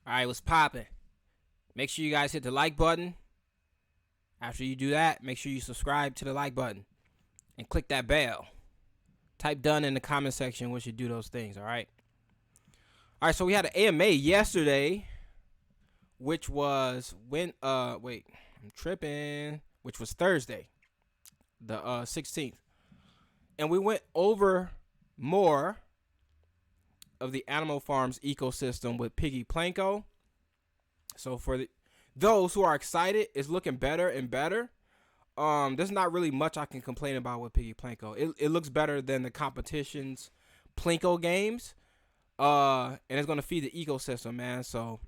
All right, what's popping? Make sure you guys hit the like button. After you do that, make sure you subscribe to the like button and click that bell. Type done in the comment section once you do those things, all right? All right, so we had an AMA yesterday, which was which was Thursday, the 16th. And we went over more of the Animal Farms ecosystem with Piggy Planko. So for those who are excited, it's looking better and better. There's not really much I can complain about with Piggy Planko. It looks better than the competition's Planko games. And it's going to feed the ecosystem, man. So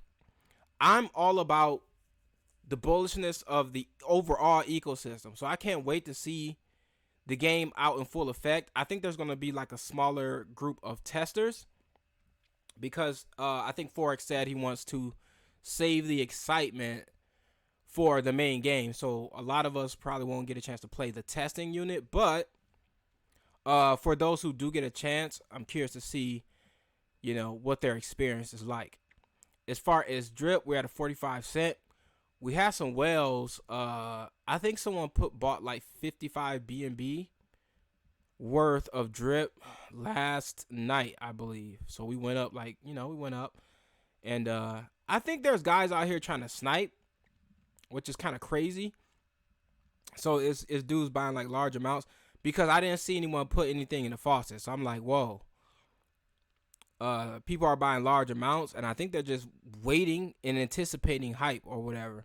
I'm all about the bullishness of the overall ecosystem. So I can't wait to see the game out in full effect. I think there's going to be like a smaller group of testers because I think Forex said he wants to save the excitement for the main game. So a lot of us probably won't get a chance to play the testing unit, but for those who do get a chance, I'm curious to see, what their experience is like. As far as drip, we're at a 45 cent. We have some whales. I think someone bought like 55 BNB worth of drip last night, I believe. So we went up we went up. And I think there's guys out here trying to snipe, which is kind of crazy. So it's dudes buying like large amounts because I didn't see anyone put anything in the faucet. So I'm like, whoa. People are buying large amounts, and I think they're just waiting and anticipating hype or whatever.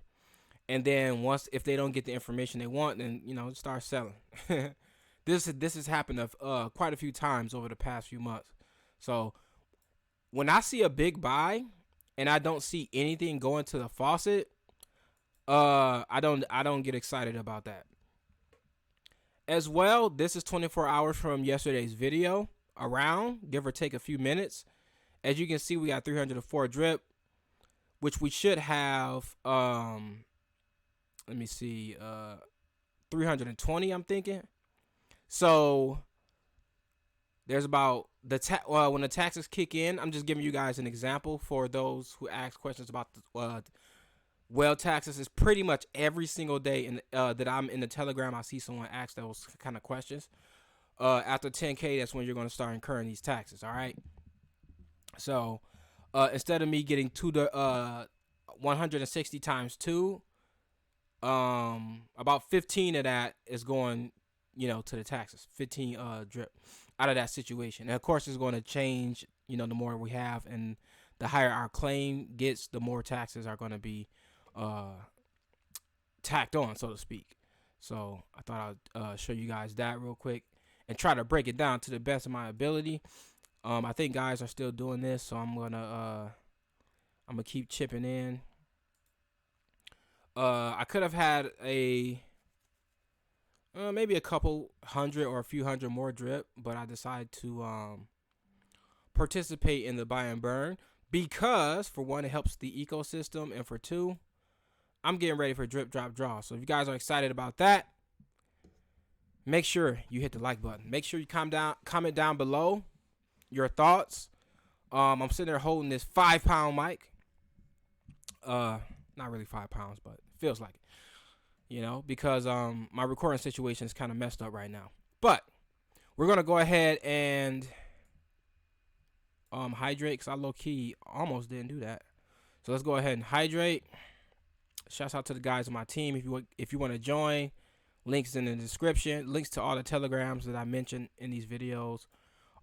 And then if they don't get the information they want, then start selling. This has happened quite a few times over the past few months. So when I see a big buy and I don't see anything going to the faucet, I don't get excited about that. As well, this is 24 hours from yesterday's video, around, give or take a few minutes. As you can see, we got 304 drip, which we should have, let me see, 320, I'm thinking. So there's about when the taxes kick in, I'm just giving you guys an example for those who ask questions about the well taxes. Is pretty much every single day that I'm in the Telegram, I see someone ask those kind of questions. After 10K, that's when you're going to start incurring these taxes. All right. So instead of me getting 160 times 2, about 15 of that is going, to the taxes. 15 drip out of that situation. And of course, it's going to change. The more we have, and the higher our claim gets, the more taxes are going to be tacked on, so to speak. So I thought I'd show you guys that real quick and try to break it down to the best of my ability. I think guys are still doing this, so I'm gonna keep chipping in. I could have had maybe a couple hundred or a few hundred more drip, but I decided to participate in the buy and burn because, for one, it helps the ecosystem, and for two, I'm getting ready for drip, drop, draw. So if you guys are excited about that, make sure you hit the like button. Make sure you comment down below your thoughts. I'm sitting there holding this 5-pound mic. Not really 5 pounds, but it feels like it. Because my recording situation is kind of messed up right now. But we're gonna go ahead and hydrate, because I low-key almost didn't do that. So let's go ahead and hydrate. Shouts out to the guys on my team. If you want to join, links in the description. Links to all the telegrams that I mentioned in these videos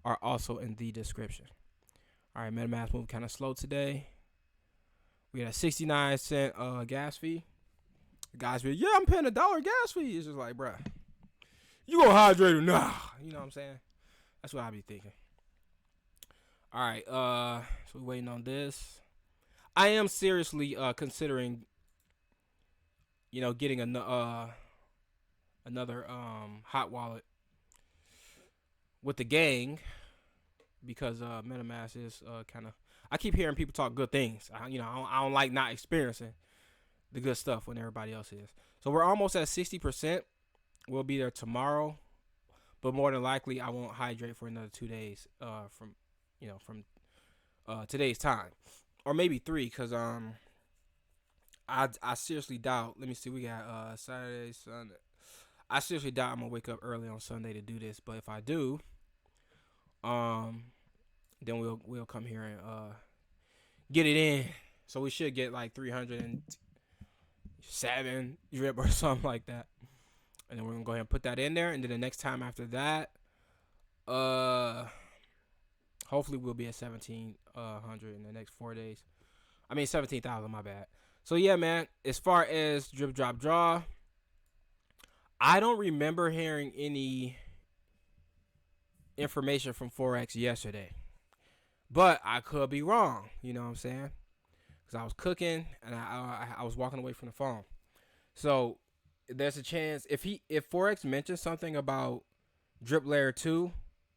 are also in the description. All right, MetaMask moved kind of slow today. We had a 69 cent gas fee. The guys be, yeah, I'm paying $1 gas fee. It's just like, bruh, you gonna hydrate or nah? You know what I'm saying? That's what I be thinking. All right, so we're waiting on this. I am seriously considering, getting another hot wallet with the gang, because MetaMask is kind of. I keep hearing people talk good things. I don't like not experiencing the good stuff when everybody else is. So we're almost at 60%. We'll be there tomorrow, but more than likely I won't hydrate for another 2 days from today's time. or maybe 3, because I seriously doubt. Let me see. We got Saturday, Sunday. I seriously doubt I'm gonna wake up early on Sunday to do this. But if I do, um, then we'll come here and get it in. So we should get like 307 drip or something like that. And then we're gonna go ahead and put that in there. And then the next time after that, hopefully we'll be at 1,700 in the next 4 days. I mean 17,000. My bad. So yeah, man. As far as drip, drop, draw, I don't remember hearing any information from forex yesterday, but I could be wrong. You know what I'm saying? Because I was cooking and I was walking away from the phone. So there's a chance if forex mentions something about drip layer 2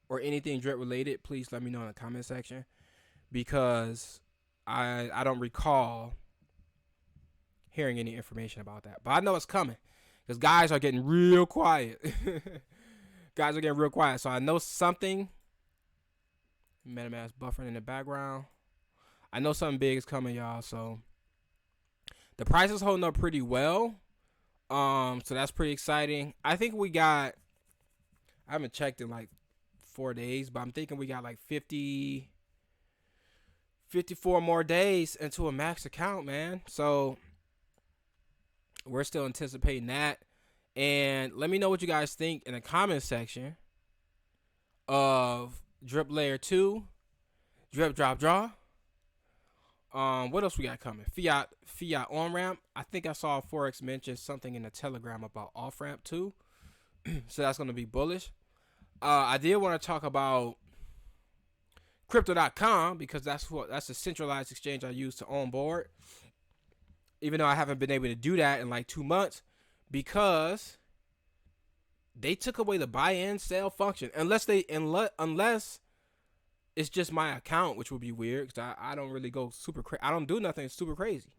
or anything drip related, please let me know in the comment section, because I don't recall hearing any information about that. But I know it's coming because guys are getting real quiet. Guys are getting real quiet. So I know something. MetaMask buffering in the background. I know something big is coming, y'all. So the price is holding up pretty well. So that's pretty exciting. I think we got, I haven't checked in like 4 days, but I'm thinking we got like 54 more days into a max account, man. So we're still anticipating that. And let me know what you guys think in the comment section of drip layer 2, drip, drop, draw. What else we got coming? Fiat on ramp. I think I saw forex mention something in the Telegram about off ramp too. So that's gonna be bullish. I did want to talk about crypto.com because that's the centralized exchange I use to onboard. Even though I haven't been able to do that in like 2 months because they took away the buy and sell function. Unless it's just my account, which would be weird because I don't really go super crazy. I don't do nothing super crazy.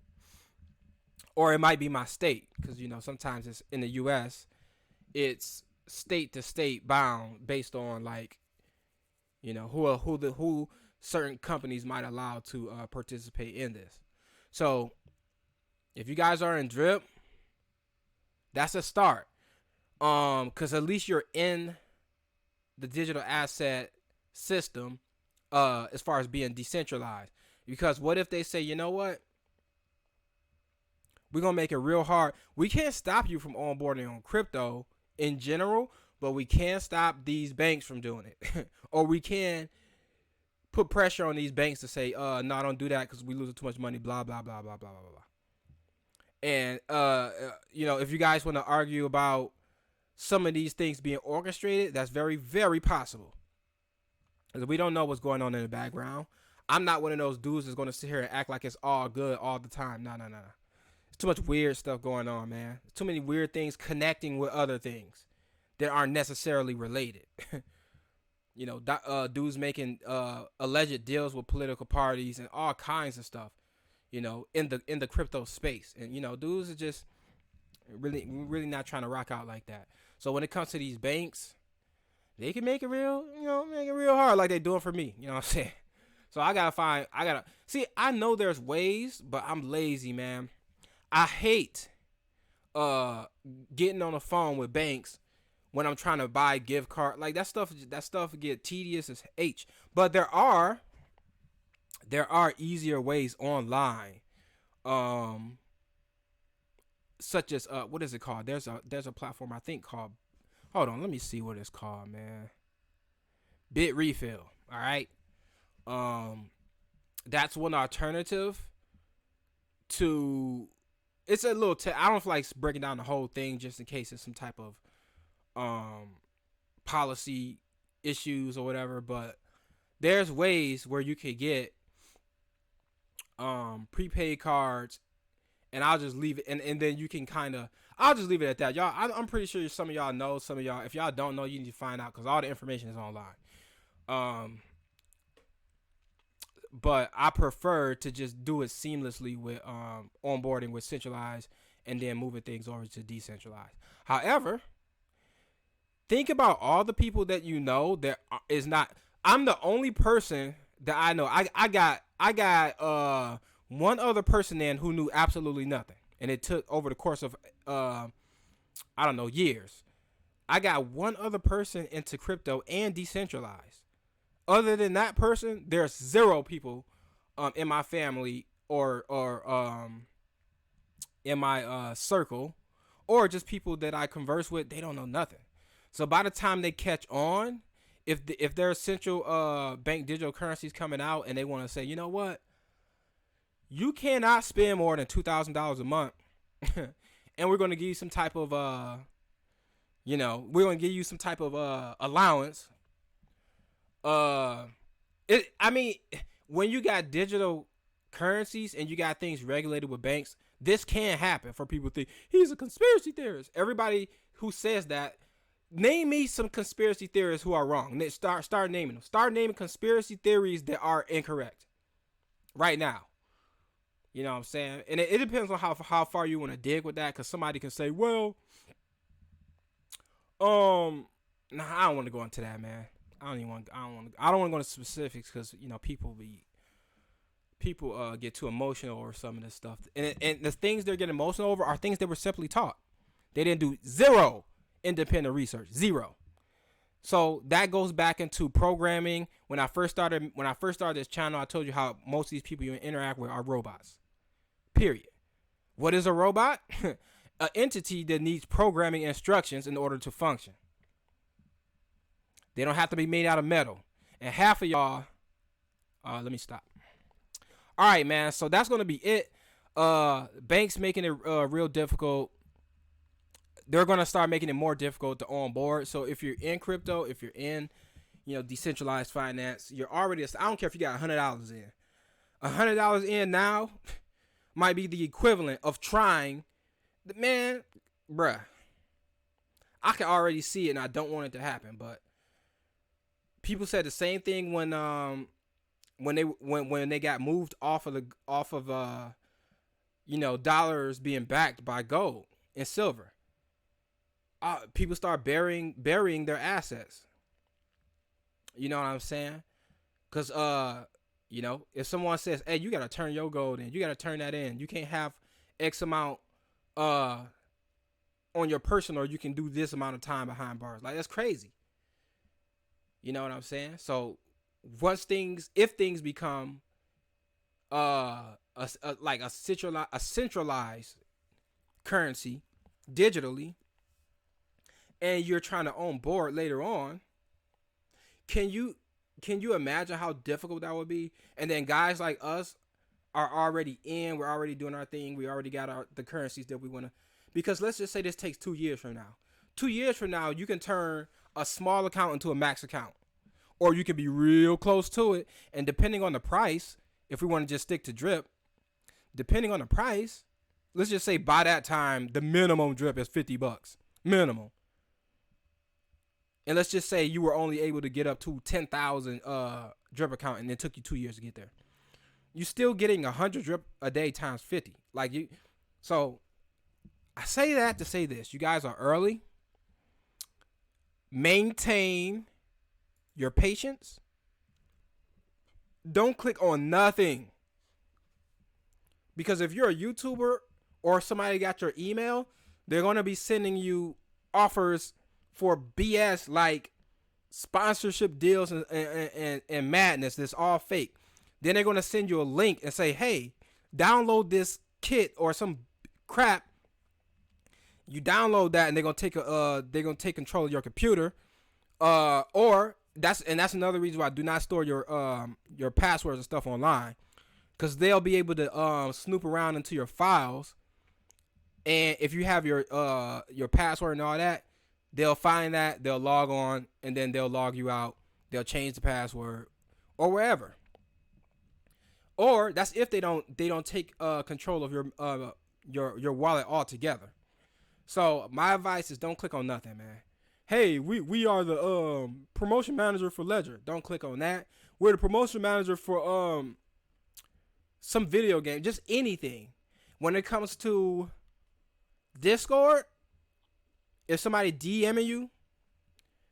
Or it might be my state because, you know, sometimes it's in the U.S., it's state to state bound based on like, you know, who certain companies might allow to participate in this. So if you guys are in drip, that's a start. Because at least you're in the digital asset system as far as being decentralized. Because what if they say, you know what? We're going to make it real hard. We can't stop you from onboarding on crypto in general, but we can stop these banks from doing it. Or we can put pressure on these banks to say, no, don't do that because we lose too much money, blah, blah, blah, blah, blah, blah, blah. And, you know, if you guys want to argue about some of these things being orchestrated, that's very, very possible. Because we don't know what's going on in the background. I'm not one of those dudes that's going to sit here and act like it's all good all the time. No. It's too much weird stuff going on, man. Too many weird things connecting with other things that aren't necessarily related. You know, dudes making alleged deals with political parties and all kinds of stuff, you know, in the crypto space. And, you know, dudes are just really not trying to rock out like that. So when it comes to these banks, they can make it real, you know, make it real hard like they doing for me. You know what I'm saying? So I know there's ways, but I'm lazy, man. I hate getting on the phone with banks when I'm trying to buy gift card. Like that stuff get tedious as H. But there are easier ways online. Such as what is it called? There's a platform I think called, hold on, let me see what it's called, man. Bit Refill. All right. That's one alternative to, it's a little I don't feel like breaking down the whole thing just in case it's some type of policy issues or whatever, but there's ways where you could get prepaid cards, and I'll just leave it, and then you can I'll just leave it at that. Y'all, I'm pretty sure some of y'all know, some of y'all, if y'all don't know, you need to find out because all the information is online. But I prefer to just do it seamlessly with onboarding with centralized and then moving things over to decentralized. However, think about all the people that you know that is not. I'm the only person that I know. I got I got one other person in who knew absolutely nothing, and it took over the course of I don't know, years. I got one other person into crypto and decentralized. Other than that person, there's zero people in my family or in my circle, or just people that I converse with. They don't know nothing. So by the time they catch on, if there's central bank digital currencies coming out and they want to say, you know what, you cannot spend more than $2,000 a month, and we're going to give you some type of we're going to give you some type of allowance. I mean, when you got digital currencies and you got things regulated with banks, this can happen. For people to think he's a conspiracy theorist. Everybody who says that, name me some conspiracy theorists who are wrong. Start naming them. Start naming conspiracy theories that are incorrect right now. You know what I'm saying? And it depends on how far you want to dig with that, because somebody can say, well, nah, I don't want to go into that, man. I don't want to go into specifics, because people get too emotional over some of this stuff, and the things they're getting emotional over are things they were simply taught. They didn't do zero independent research, zero. So that goes back into programming. When I first started this channel, I told you how most of these people you interact with are robots. Period. What is a robot? An entity that needs programming instructions in order to function. They don't have to be made out of metal. And half of y'all, let me stop. All right, man. So that's going to be it. Banks making it real difficult. They're going to start making it more difficult to onboard. So if you're in crypto, if you're in, decentralized finance, you're already, I don't care if you got $100 in. $100 in now might be the equivalent of trying. Man, bruh, I can already see it, and I don't want it to happen. But people said the same thing when they got moved off of dollars being backed by gold and silver. People start burying their assets. You know what I'm saying? Because if someone says, hey, you got to turn your gold in, you got to turn that in, you can't have X amount on your personal, you can do this amount of time behind bars. Like, that's crazy. You know what I'm saying? So if things become a centralized currency digitally, and you're trying to onboard later on, can you imagine how difficult that would be? And then guys like us are already in, we're already doing our thing, we already got the currencies that we want to, because let's just say this takes 2 years from now. 2 years from now, you can turn a small account into a max account, or you can be real close to it. And depending on the price, if we want to just stick to drip, depending on the price, let's just say by that time the minimum drip is $50 minimum. And let's just say you were only able to get up to 10,000 drip account, and it took you 2 years to get there. You're still getting 100 drip a day times 50. So I say that to say this: you guys are early. Maintain your patience. Don't click on nothing, because if you're a YouTuber or somebody got your email, they're gonna be sending you offers for BS, like sponsorship deals and madness that's all fake. Then they're going to send you a link and say, hey, download this kit or some crap. You download that, and they're going to take control of your computer. Or that's another reason why I do not store your passwords and stuff online, because they'll be able to snoop around into your files, and if you have your password and all that, they'll find that, they'll log on, and then they'll log you out. They'll change the password or wherever. Or that's if they don't take control of your wallet altogether. So my advice is, don't click on nothing, man. Hey, we are the promotion manager for Ledger. Don't click on that. We're the promotion manager for some video game, just anything. When it comes to Discord, if somebody DMing you,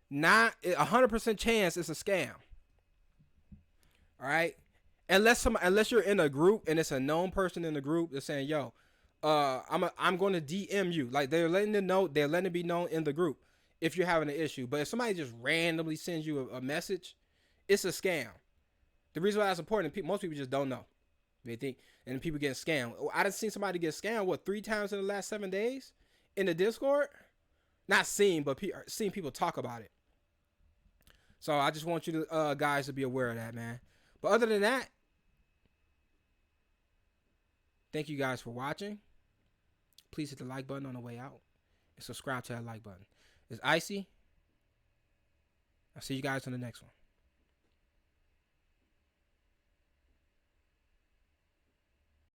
not 100% chance it's a scam. All right, Unless you're in a group and it's a known person in the group that's saying, yo, I'm going to DM you. Like they're letting it be known in the group if you're having an issue. But if somebody just randomly sends you a message, it's a scam. The reason why that's important, most people just don't know. They think, and people get scammed. I done seen somebody get scammed 3 times in the last 7 days in the Discord. Not seen, but seen people talk about it. So I just want you to guys to be aware of that, man. But other than that, thank you guys for watching. Please hit the like button on the way out and subscribe to that like button. It's Icy. I'll see you guys on the next one.